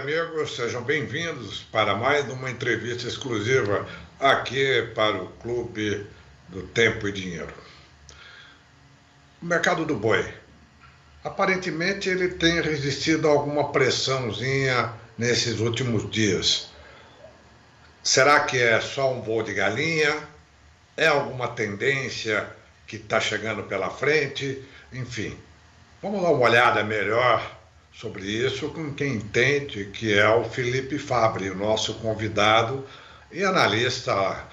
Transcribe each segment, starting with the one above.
amigos, sejam bem-vindos para mais uma entrevista exclusiva aqui para o Clube do Tempo e Dinheiro. O mercado do boi, aparentemente ele tem resistido a alguma pressãozinha nesses últimos dias. Será que é só um voo de galinha? É alguma tendência que está chegando pela frente? Enfim, vamos dar uma olhada melhor sobre isso com quem entende, que é o Felipe Fabbri, o nosso convidado e analista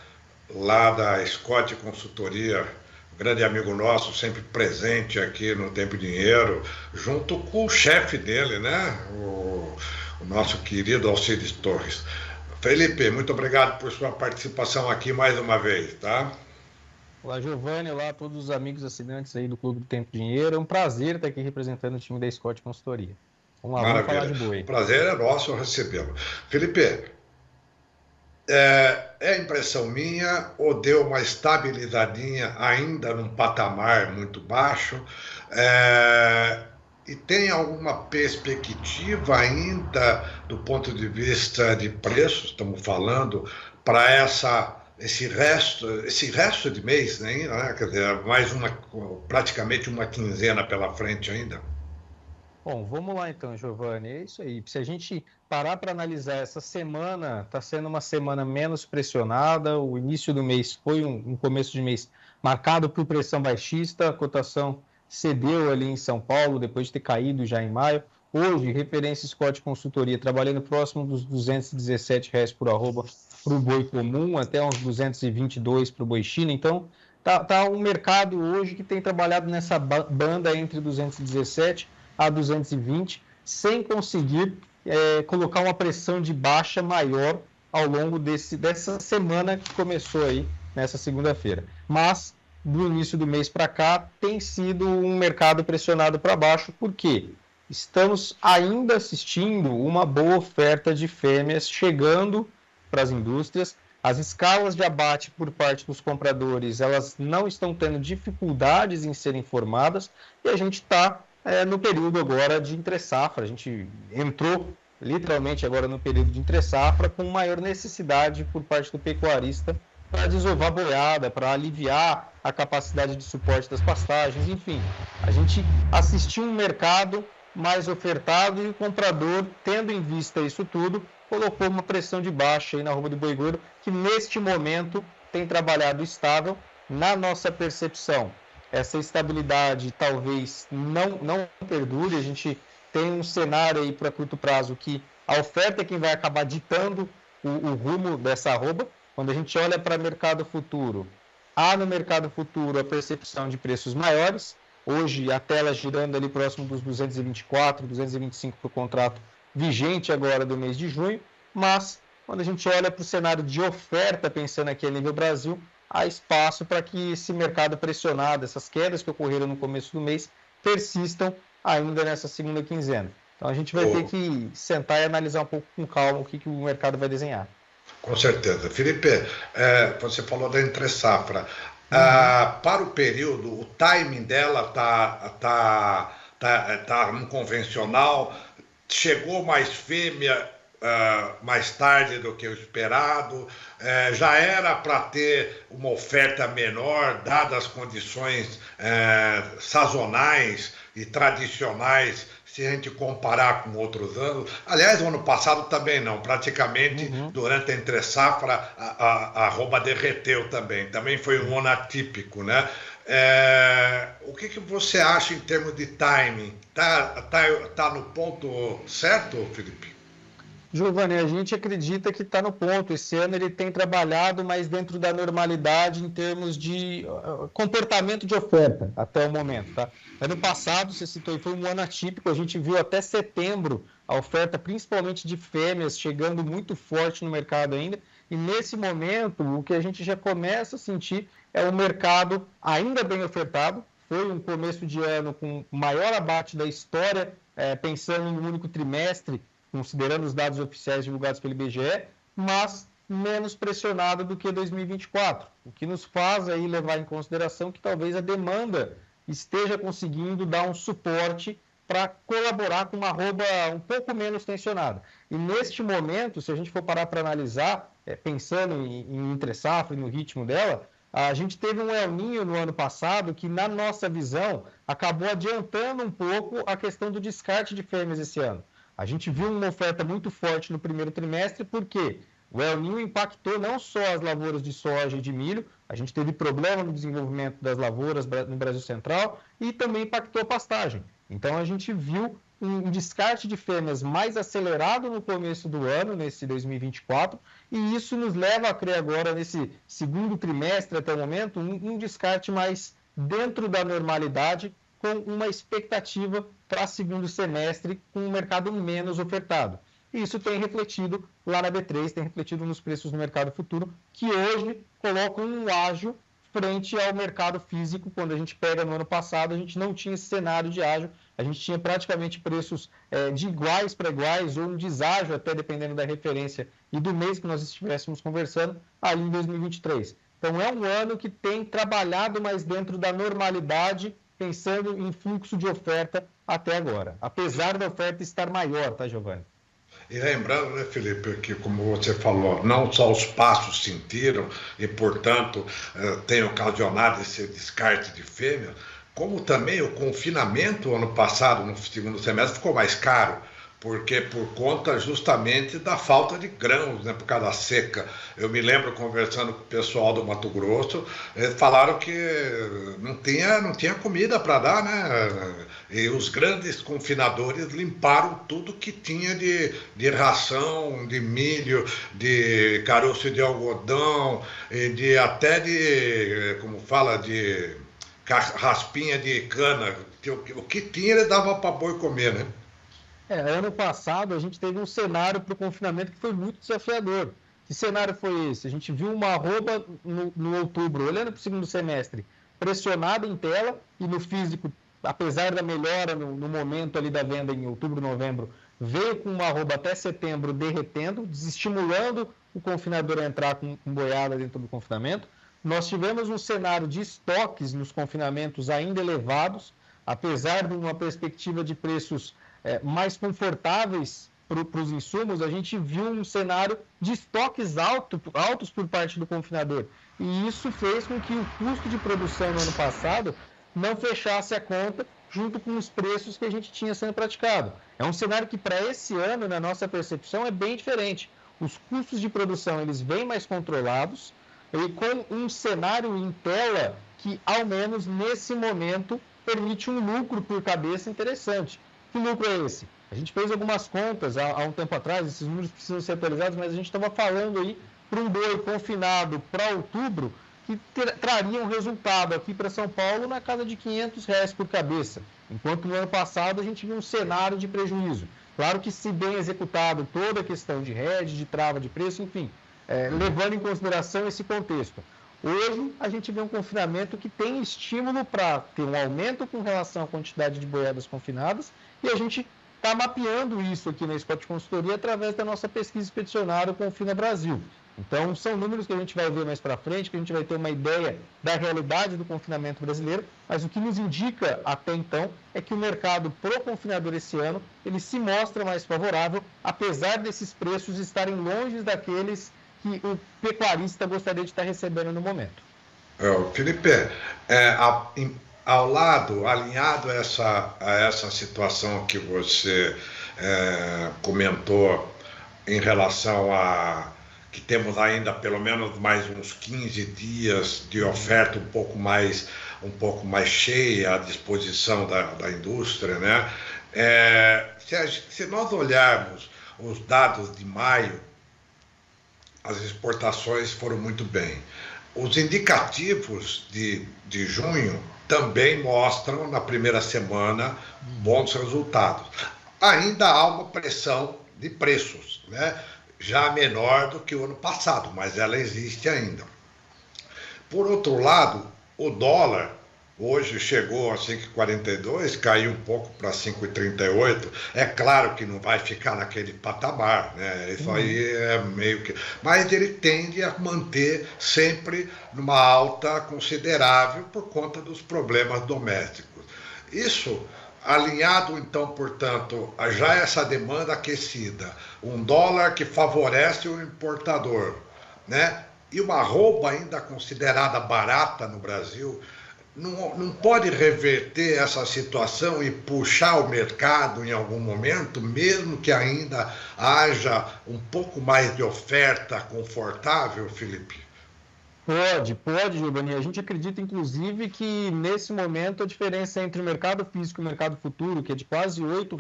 lá da Scott Consultoria, um grande amigo nosso, sempre presente aqui no Tempo e Dinheiro, junto com o chefe dele, né? O nosso querido Alcides Torres. Felipe, muito obrigado por sua participação aqui mais uma vez, tá? Olá, Giovanni, olá a todos os amigos assinantes aí do Clube do Tempo e Dinheiro. É um prazer estar aqui representando o time da Scott Consultoria. Vamos lá, Maravilha. Vamos falar de boi. O prazer é nosso recebê-lo. Felipe, é impressão minha ou deu uma estabilizadinha ainda num patamar muito baixo? E tem alguma perspectiva ainda do ponto de vista de preços, estamos falando, para esse resto de mês, né? Quer dizer, praticamente uma quinzena pela frente ainda? Bom, vamos lá então, Giovanni. É isso aí. Se a gente parar para analisar essa semana, está sendo uma semana menos pressionada. O início do mês foi um começo de mês marcado por pressão baixista. A cotação cedeu ali em São Paulo, depois de ter caído já em maio. Hoje, referência Scott Consultoria, trabalhando próximo dos R$ 217 por arroba para o boi comum, até uns 222 para o boi China. Então, tá um mercado hoje que tem trabalhado nessa banda entre 217 a 220, sem conseguir colocar uma pressão de baixa maior ao longo dessa semana que começou aí nessa segunda-feira. Mas, do início do mês para cá, tem sido um mercado pressionado para baixo, por quê? Estamos ainda assistindo uma boa oferta de fêmeas chegando para as indústrias. As escalas de abate por parte dos compradores, elas não estão tendo dificuldades em serem formadas e a gente está no período agora de entre-safra. A gente entrou literalmente agora no período de entre-safra com maior necessidade por parte do pecuarista para desovar a boiada, para aliviar a capacidade de suporte das pastagens, enfim. A gente assistiu um mercado mais ofertado e o comprador, tendo em vista isso tudo, colocou uma pressão de baixa aí na arroba do boi gordo, que neste momento tem trabalhado estável na nossa percepção. Essa estabilidade talvez não perdure. A gente tem um cenário aí para curto prazo que a oferta é quem vai acabar ditando o rumo dessa arroba. Quando a gente olha para o mercado futuro, há no mercado futuro a percepção de preços maiores. Hoje a tela girando ali próximo dos 224, 225 para o contrato vigente agora do mês de junho, mas quando a gente olha para o cenário de oferta, pensando aqui a nível Brasil, há espaço para que esse mercado pressionado, essas quedas que ocorreram no começo do mês, persistam ainda nessa segunda quinzena. Então a gente vai ter que sentar e analisar um pouco com calma o que o mercado vai desenhar. Com certeza. Felipe, você falou da entre-safra. Para o período, o timing dela tá no convencional, chegou mais fêmea mais tarde do que o esperado, já era para ter uma oferta menor, dadas as condições sazonais e tradicionais, se a gente comparar com outros anos. Aliás, o ano passado também não, praticamente durante a entre-safra a arroba derreteu também foi um ano atípico, né? O que você acha em termos de timing? Tá no ponto certo, Felipe? Giovanni, a gente acredita que está no ponto. Esse ano ele tem trabalhado mais dentro da normalidade em termos de comportamento de oferta até o momento. Tá? Ano passado, você citou, foi um ano atípico. A gente viu até setembro a oferta, principalmente de fêmeas, chegando muito forte no mercado ainda. E nesse momento, o que a gente já começa a sentir é um mercado ainda bem ofertado. Foi um começo de ano com o maior abate da história, pensando em um único trimestre, considerando os dados oficiais divulgados pelo IBGE, mas menos pressionado do que 2024, o que nos faz aí levar em consideração que talvez a demanda esteja conseguindo dar um suporte para colaborar com uma arroba um pouco menos tensionada. E neste momento, se a gente for parar para analisar, pensando em entre-safra e no ritmo dela, a gente teve um El Niño no ano passado que, na nossa visão, acabou adiantando um pouco a questão do descarte de fêmeas esse ano. A gente viu uma oferta muito forte no primeiro trimestre, porque o El Niño impactou não só as lavouras de soja e de milho, a gente teve problema no desenvolvimento das lavouras no Brasil Central e também impactou a pastagem. Então a gente viu um descarte de fêmeas mais acelerado no começo do ano, nesse 2024, e isso nos leva a crer agora, nesse segundo trimestre até o momento, um descarte mais dentro da normalidade, com uma expectativa para segundo semestre, com um mercado menos ofertado. E isso tem refletido lá na B3, tem refletido nos preços no mercado futuro, que hoje colocam um ágio frente ao mercado físico. Quando a gente pega no ano passado, a gente não tinha esse cenário de ágio, a gente tinha praticamente preços de iguais para iguais, ou um deságio, até dependendo da referência e do mês que nós estivéssemos conversando, ali em 2023. Então é um ano que tem trabalhado mais dentro da normalidade, pensando em fluxo de oferta até agora, apesar da oferta estar maior, tá, Giovanni? E lembrando, né, Felipe, que como você falou, não só os pastos sentiram e, portanto, tem ocasionado esse descarte de fêmeas, como também o confinamento ano passado, no segundo semestre, ficou mais caro, porque por conta justamente da falta de grãos, né, por causa da seca. Eu me lembro conversando com o pessoal do Mato Grosso, eles falaram que não tinha comida para dar, né? E os grandes confinadores limparam tudo que tinha de ração, de milho, de caroço de algodão, e até de, como fala, de raspinha de cana. O que tinha ele dava para boi comer, né? Ano passado a gente teve um cenário para o confinamento que foi muito desafiador. Que cenário foi esse? A gente viu uma arroba no outubro, olhando para o segundo semestre, pressionada em tela, e no físico, apesar da melhora no momento ali da venda em outubro, novembro, veio com uma arroba até setembro derretendo, desestimulando o confinador a entrar com boiada dentro do confinamento. Nós tivemos um cenário de estoques nos confinamentos ainda elevados, apesar de uma perspectiva de preços mais confortáveis para os insumos, a gente viu um cenário de estoques altos por parte do confinador. E isso fez com que o custo de produção no ano passado não fechasse a conta junto com os preços que a gente tinha sendo praticado. É um cenário que, para esse ano, na nossa percepção, é bem diferente. Os custos de produção eles vêm mais controlados e com um cenário em tela que, ao menos nesse momento, permite um lucro por cabeça interessante. Que lucro é esse? A gente fez algumas contas há um tempo atrás, esses números precisam ser atualizados, mas a gente estava falando aí para um boi confinado para outubro que traria um resultado aqui para São Paulo na casa de R$500 por cabeça, enquanto no ano passado a gente viu um cenário de prejuízo. Claro que, se bem executado toda a questão de hedge, de trava de preço, enfim, levando em consideração esse contexto. Hoje, a gente vê um confinamento que tem estímulo para ter um aumento com relação à quantidade de boiadas confinadas, e a gente está mapeando isso aqui na Scott Consultoria através da nossa pesquisa expedicionária Confina Brasil. Então, são números que a gente vai ver mais para frente, que a gente vai ter uma ideia da realidade do confinamento brasileiro, mas o que nos indica até então é que o mercado pro confinador esse ano, ele se mostra mais favorável, apesar desses preços estarem longe daqueles que o pecuarista gostaria de estar recebendo no momento. Felipe, ao lado, alinhado a essa situação que você comentou em relação a que temos ainda pelo menos mais uns 15 dias de oferta um pouco mais cheia à disposição da indústria, né? Se nós olharmos os dados de maio, as exportações foram muito bem. Os indicativos de junho também mostram, na primeira semana, bons resultados. Ainda há uma pressão de preços, né? Já menor do que o ano passado, mas ela existe ainda. Por outro lado, o dólar hoje chegou a 5,42, caiu um pouco para 5,38. É claro que não vai ficar naquele patamar, né? Isso aí é meio que... Mas ele tende a manter sempre numa alta considerável por conta dos problemas domésticos. Isso alinhado, então, portanto, a já essa demanda aquecida, um dólar que favorece o importador, né? E uma arroba ainda considerada barata no Brasil, não pode reverter essa situação e puxar o mercado em algum momento, mesmo que ainda haja um pouco mais de oferta confortável, Felipe? Pode, Giovanni. A gente acredita, inclusive, que nesse momento a diferença entre o mercado físico e o mercado futuro, que é de quase R$ 8,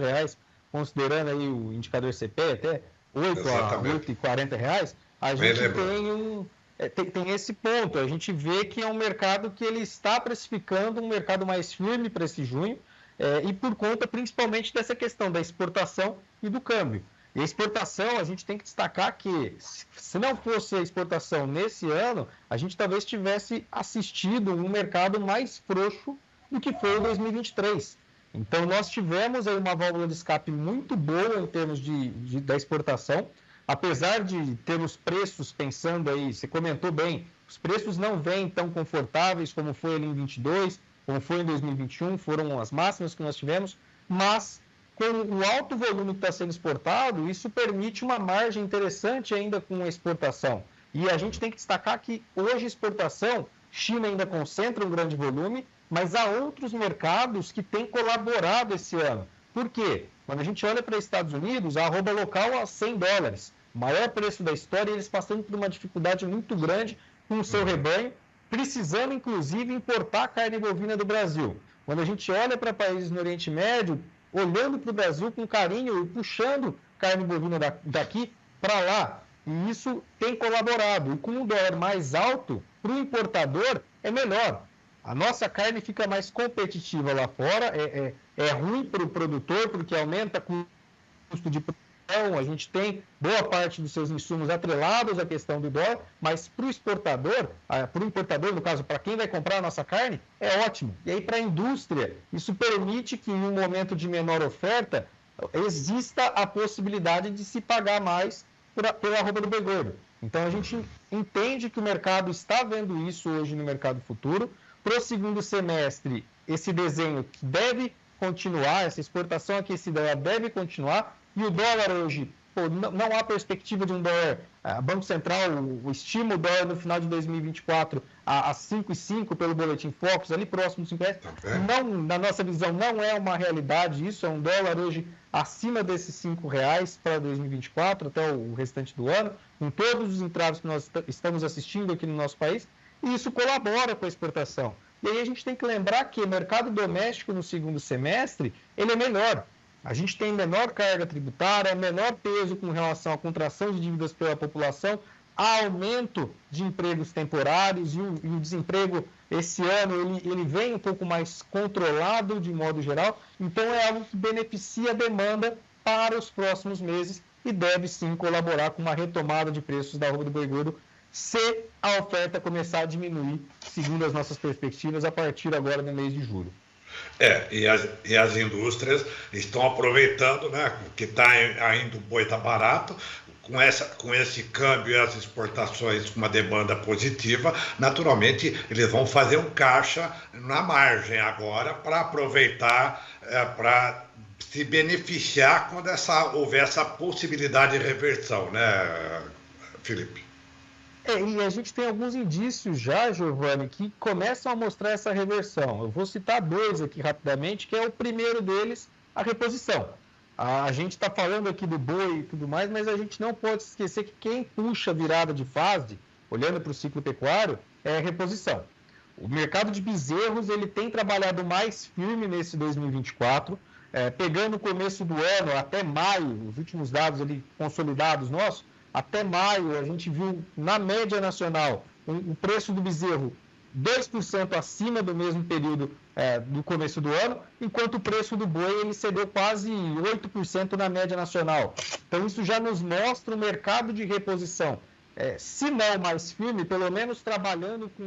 considerando aí o indicador CP, até 8 a R$ Exatamente. 8,40, a Bem gente lembrado. tem esse ponto. A gente vê que é um mercado que ele está precificando um mercado mais firme para esse junho, e por conta principalmente dessa questão da exportação e do câmbio. E a exportação, a gente tem que destacar que, se não fosse a exportação nesse ano, a gente talvez tivesse assistido um mercado mais frouxo do que foi o 2023. Então, nós tivemos aí uma válvula de escape muito boa em termos da exportação, apesar de ter os preços, pensando aí, você comentou bem, os preços não vêm tão confortáveis como foi ali em 22, como foi em 2021, foram as máximas que nós tivemos, mas com o alto volume que está sendo exportado, isso permite uma margem interessante ainda com a exportação. E a gente tem que destacar que hoje a exportação, China ainda concentra um grande volume, mas há outros mercados que têm colaborado esse ano. Por quê? Quando a gente olha para os Estados Unidos, a arroba local a $100, o maior preço da história, e eles passando por uma dificuldade muito grande com o seu rebanho, precisando inclusive importar carne bovina do Brasil. Quando a gente olha para países no Oriente Médio, olhando para o Brasil com carinho e puxando carne bovina daqui para lá. E isso tem colaborado. E com um dólar mais alto, para o importador é melhor. A nossa carne fica mais competitiva lá fora, é ruim para o produtor, porque aumenta o custo de produção, a gente tem boa parte dos seus insumos atrelados à questão do dólar, mas para o exportador, para o importador, no caso, para quem vai comprar a nossa carne, é ótimo. E aí, para a indústria, isso permite que, em um momento de menor oferta, exista a possibilidade de se pagar mais pela arroba do boi gordo. Então, a gente entende que o mercado está vendo isso hoje no mercado futuro. Para o segundo semestre, esse desenho deve continuar, essa exportação aquecida ela deve continuar, e o dólar hoje, não há perspectiva de um dólar, Banco Central estima o dólar no final de 2024 a 5,5 pelo Boletim Focus, ali próximo de 5 reais. Não, na nossa visão, não é uma realidade isso, é um dólar hoje acima desses 5 reais para 2024, até o restante do ano, com todos os entraves que nós estamos assistindo aqui no nosso país, e isso colabora com a exportação. E aí a gente tem que lembrar que o mercado doméstico no segundo semestre, ele é melhor. A gente tem menor carga tributária, menor peso com relação à contração de dívidas pela população, aumento de empregos temporários e o desemprego esse ano ele vem um pouco mais controlado de modo geral, então é algo que beneficia a demanda para os próximos meses e deve sim colaborar com uma retomada de preços da arroba do boi gordo se a oferta começar a diminuir, segundo as nossas perspectivas, a partir agora do mês de julho. E as indústrias estão aproveitando, né, que ainda o boi está barato, com esse câmbio e as exportações com uma demanda positiva, naturalmente eles vão fazer um caixa na margem agora para aproveitar, para se beneficiar quando houver essa possibilidade de reversão, né, Felipe? E a gente tem alguns indícios já, Giovanni, que começam a mostrar essa reversão. Eu vou citar dois aqui rapidamente, que é o primeiro deles, a reposição. A gente está falando aqui do boi e tudo mais, mas a gente não pode esquecer que quem puxa a virada de fase, olhando para o ciclo pecuário, é a reposição. O mercado de bezerros ele tem trabalhado mais firme nesse 2024, pegando o começo do ano até maio, os últimos dados ali consolidados nossos, até maio, a gente viu, na média nacional, o preço do bezerro 2% acima do mesmo período do começo do ano, enquanto o preço do boi ele cedeu quase 8% na média nacional. Então, isso já nos mostra o mercado de reposição, se não mais firme, pelo menos trabalhando com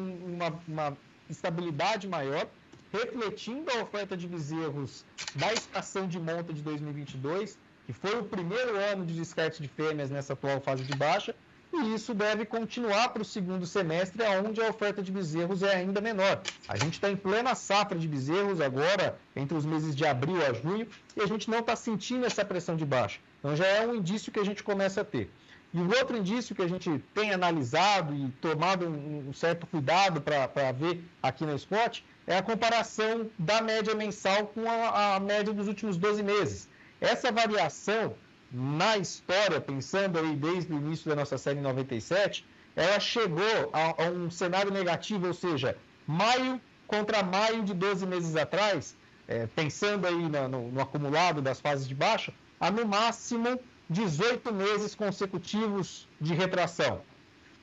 uma estabilidade maior, refletindo a oferta de bezerros da estação de monta de 2022, que foi o primeiro ano de descarte de fêmeas nessa atual fase de baixa, e isso deve continuar para o segundo semestre, onde a oferta de bezerros é ainda menor. A gente está em plena safra de bezerros agora, entre os meses de abril a junho, e a gente não está sentindo essa pressão de baixa. Então já é um indício que a gente começa a ter. E o outro indício que a gente tem analisado e tomado um certo cuidado para ver aqui na Scott é a comparação da média mensal com a média dos últimos 12 meses. Essa variação na história, pensando aí desde o início da nossa série em 97, ela chegou a um cenário negativo, ou seja, maio contra maio de 12 meses atrás, pensando aí no acumulado das fases de baixa, a no máximo 18 meses consecutivos de retração.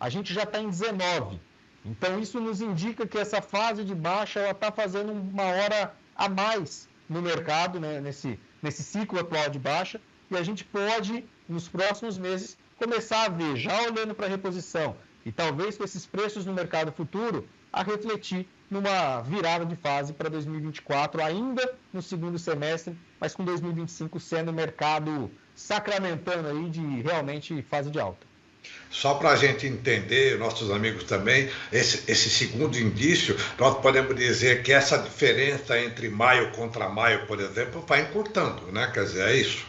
A gente já está em 19. Então, isso nos indica que essa fase de baixa está fazendo uma hora a mais no mercado, né, nesse ciclo atual de baixa, e a gente pode, nos próximos meses, começar a ver, já olhando para a reposição, e talvez com esses preços no mercado futuro, a refletir numa virada de fase para 2024, ainda no segundo semestre, mas com 2025 sendo o mercado sacramentando aí de realmente fase de alta. Só para a gente entender, nossos amigos também, esse segundo indício, nós podemos dizer que essa diferença entre maio contra maio, por exemplo, vai encurtando, né? Quer dizer, é isso?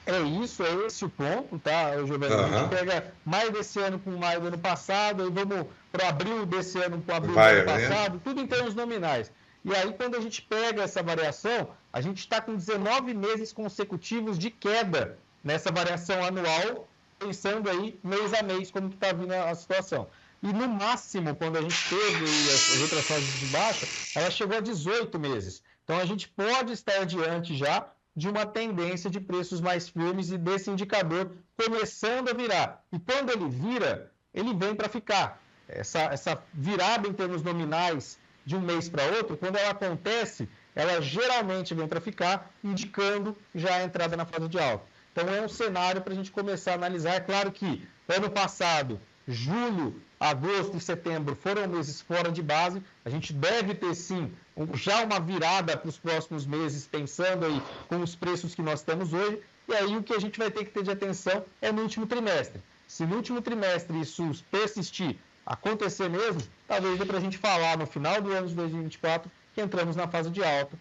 É isso, é esse o ponto, tá, Giovanni? A gente pega maio desse ano com maio do ano passado, e vamos para abril desse ano com abril do ano passado, tudo em termos nominais. E aí, quando a gente pega essa variação, a gente está com 19 meses consecutivos de queda nessa variação anual, pensando aí mês a mês como que está vindo a situação. E no máximo, quando a gente teve as outras fases de baixa, ela chegou a 18 meses. Então, a gente pode estar diante já de uma tendência de preços mais firmes e desse indicador começando a virar. E quando ele vira, ele vem para ficar. Essa virada em termos nominais de um mês para outro, quando ela acontece, ela geralmente vem para ficar, indicando já a entrada na fase de alta. Então é um cenário para a gente começar a analisar. É claro que ano passado, julho, agosto e setembro foram meses fora de base. A gente deve ter sim já uma virada para os próximos meses, pensando aí com os preços que nós temos hoje. E aí o que a gente vai ter que ter de atenção é no último trimestre. Se no último trimestre isso persistir, acontecer mesmo, talvez dê para a gente falar no final do ano de 2024 que entramos na fase de alta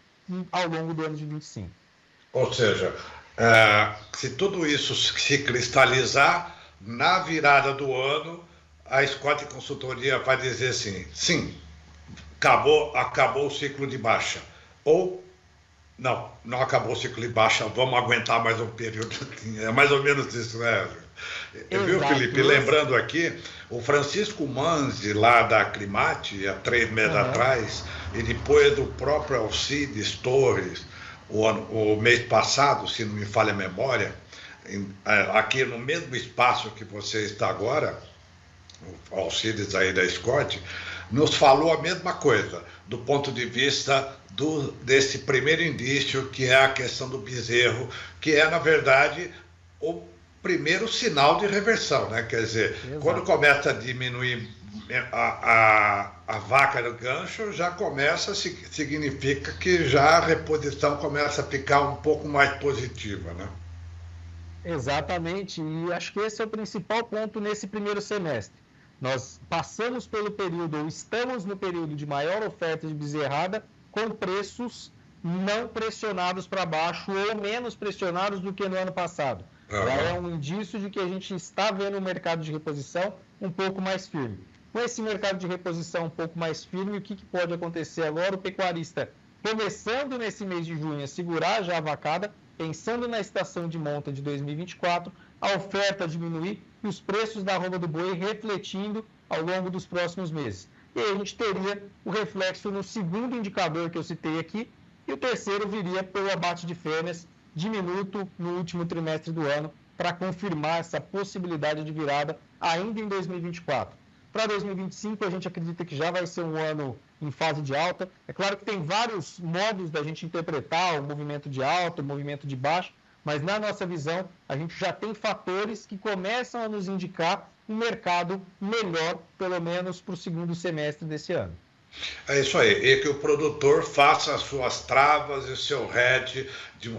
ao longo do ano de 2025. Ou seja, se tudo isso se cristalizar, na virada do ano, a Scott Consultoria vai dizer assim, sim, acabou o ciclo de baixa. Ou, não acabou o ciclo de baixa, vamos aguentar mais um período. É mais ou menos isso, né? Viu, Felipe? Lembrando aqui, o Francisco Manzi, lá da Aclimate, há 3 meses atrás, e depois do próprio Alcides Torres, o mês passado, se não me falha a memória, aqui no mesmo espaço que você está agora, o Alcides aí da Scott, nos falou a mesma coisa, do ponto de vista desse primeiro indício, que é a questão do bezerro, que é, na verdade, o primeiro sinal de reversão, né? Quer dizer, exato, quando começa a diminuir a vaca no gancho, já significa que já a reposição começa a ficar um pouco mais positiva, né? Exatamente, e acho que esse é o principal ponto nesse primeiro semestre. Nós passamos pelo período, ou estamos no período de maior oferta de bezerrada, com preços não pressionados para baixo ou menos pressionados do que no ano passado. Já é um indício de que a gente está vendo o mercado de reposição um pouco mais firme. Com esse mercado de reposição um pouco mais firme, o que pode acontecer agora? O pecuarista, começando nesse mês de junho, a segurar já a vacada, pensando na estação de monta de 2024, a oferta diminuir e os preços da arroba do boi refletindo ao longo dos próximos meses. E aí a gente teria o reflexo no segundo indicador que eu citei aqui, e o terceiro viria pelo abate de fêmeas diminuto no último trimestre do ano, para confirmar essa possibilidade de virada ainda em 2024. Para 2025, a gente acredita que já vai ser um ano em fase de alta. É claro que tem vários modos da gente interpretar o movimento de alta, o movimento de baixa, mas na nossa visão, a gente já tem fatores que começam a nos indicar um mercado melhor, pelo menos para o segundo semestre desse ano. É isso aí, e que o produtor faça as suas travas e o seu hedge de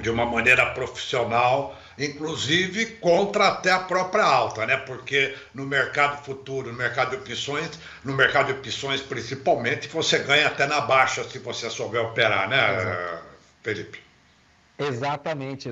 uma maneira profissional inclusive contra até a própria alta, né? Porque no mercado futuro, no mercado de opções principalmente, você ganha até na baixa se você souber operar, né, Felipe? Exatamente,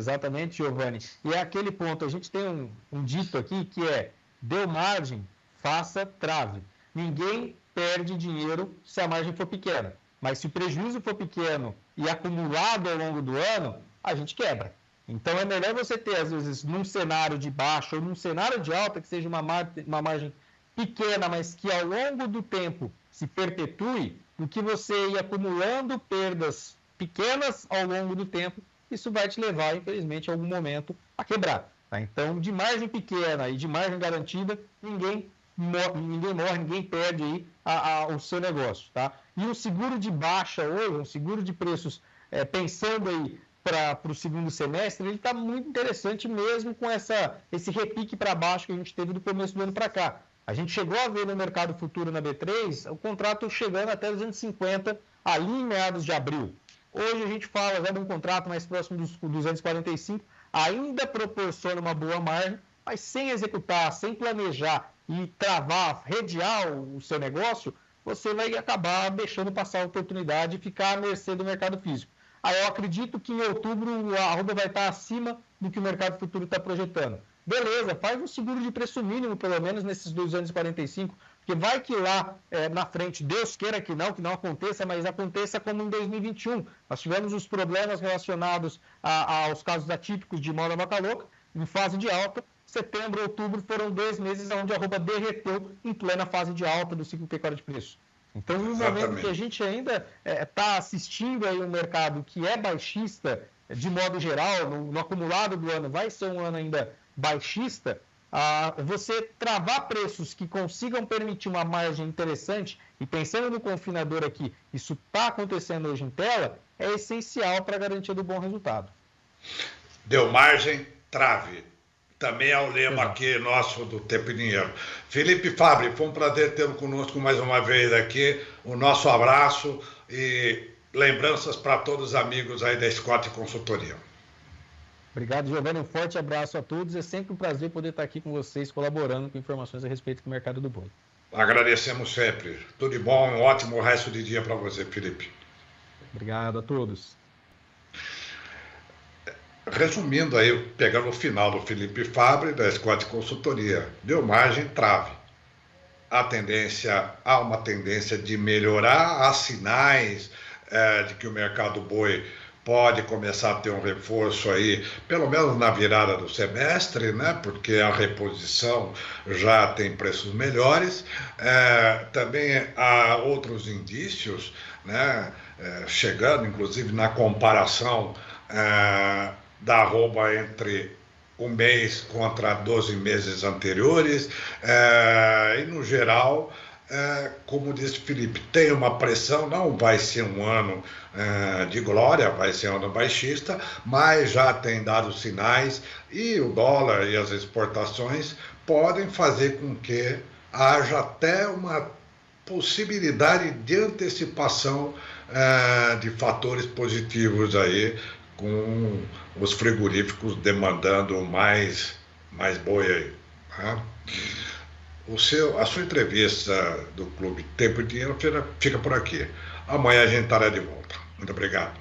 Giovanni. E é aquele ponto, a gente tem um dito aqui que é: deu margem, faça trave. Ninguém perde dinheiro se a margem for pequena, mas se o prejuízo for pequeno e acumulado ao longo do ano, a gente quebra. Então é melhor você ter, às vezes, num cenário de baixa ou num cenário de alta, que seja uma margem pequena, mas que ao longo do tempo se perpetue, do que você ir acumulando perdas pequenas ao longo do tempo. Isso vai te levar, infelizmente, em algum momento a quebrar. Tá? Então, de margem pequena e de margem garantida, ninguém morre, ninguém perde aí o seu negócio. Tá? E um seguro de baixa hoje, um seguro de preços, pensando aí para o segundo semestre, ele está muito interessante mesmo com esse repique para baixo que a gente teve do começo do ano para cá. A gente chegou a ver no mercado futuro na B3 o contrato chegando até 250 ali em meados de abril. Hoje a gente fala já de um contrato mais próximo dos 245, ainda proporciona uma boa margem, mas sem executar, sem planejar e travar, redear o seu negócio, você vai acabar deixando passar a oportunidade e ficar à mercê do mercado físico. Aí eu acredito que em outubro a arroba vai estar acima do que o mercado futuro está projetando. Beleza, faz um seguro de preço mínimo, pelo menos nesses 245, porque vai que lá na frente, Deus queira que não aconteça, mas aconteça como em 2021. Nós tivemos os problemas relacionados aos casos atípicos de mal da vaca louca, em fase de alta. Setembro e outubro foram 2 meses onde a arroba derreteu em plena fase de alta do ciclo pecuário de preço. Então, no momento que a gente ainda está assistindo aí um mercado que é baixista, de modo geral, no acumulado do ano, vai ser um ano ainda baixista, você travar preços que consigam permitir uma margem interessante, e pensando no confinador aqui, isso está acontecendo hoje em tela, é essencial para a garantia do bom resultado. Deu margem, trave. Também é o lema aqui nosso do Tempo e Dinheiro. Felipe Fabri, foi um prazer tê-lo conosco mais uma vez aqui. O nosso abraço e lembranças para todos os amigos aí da Scott Consultoria. Obrigado, Giovanni. Um forte abraço a todos. É sempre um prazer poder estar aqui com vocês, colaborando com informações a respeito do mercado do boi. Agradecemos sempre. Tudo de bom, um ótimo resto de dia para você, Felipe. Obrigado a todos. Resumindo aí, pegando o final do Felipe Fabri, da Scott Consultoria, deu margem, trave. Há uma tendência de melhorar, há sinais de que o mercado boi pode começar a ter um reforço aí, pelo menos na virada do semestre, né? Porque a reposição já tem preços melhores. Também há outros indícios, né? Chegando, inclusive, na comparação da arroba entre um mês contra 12 meses anteriores, e no geral, como disse Felipe, tem uma pressão, não vai ser um ano de glória, vai ser um ano baixista, mas já tem dado sinais e o dólar e as exportações podem fazer com que haja até uma possibilidade de antecipação de fatores positivos aí, com os frigoríficos demandando mais boi aí. Tá? A sua entrevista do Clube Tempo e Dinheiro fica por aqui. Amanhã a gente estará de volta. Muito obrigado.